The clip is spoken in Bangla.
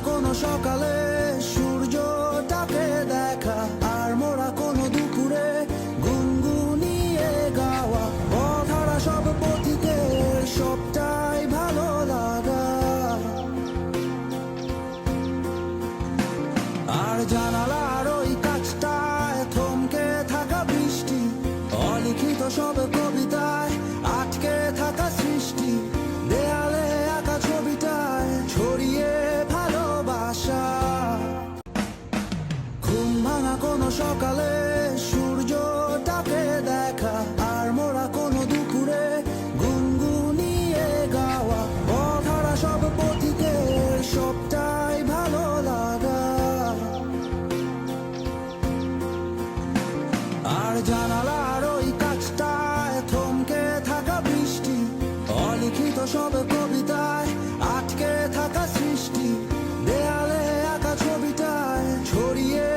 কোনো সকালে সূর্যটাকে দেখা, আর মোরা কোনো দুপুরে গুনগুনিয়ে গাওয়া, পথহারা সব পথিকের সবটাই ভালো লাগা। আর জানালার ওই কাছটায় থমকে থাকা বৃষ্টি, অলিখিত সব কবিতায় আটকে থাকা সৃষ্টি, দেয়ালে আঁকা ছবিটায় ছড়িয়ে ভালোবাসা। ঘুম ভাঙা কোনো সকালে সূর্যটাকে দেখা, আর মোরা কোনো দুপুরে গুনগুনিয়ে গাওয়া, পথহারা সব পথিকের সবটাই ভালো লাগা। আর জানালার ওই কাছটায় থমকে থাকা বৃষ্টি, অলিখিত সব কবিতায় আটকে থাকা সৃষ্টি, দেয়ালে আঁকা ছবিটায় ছড়িয়ে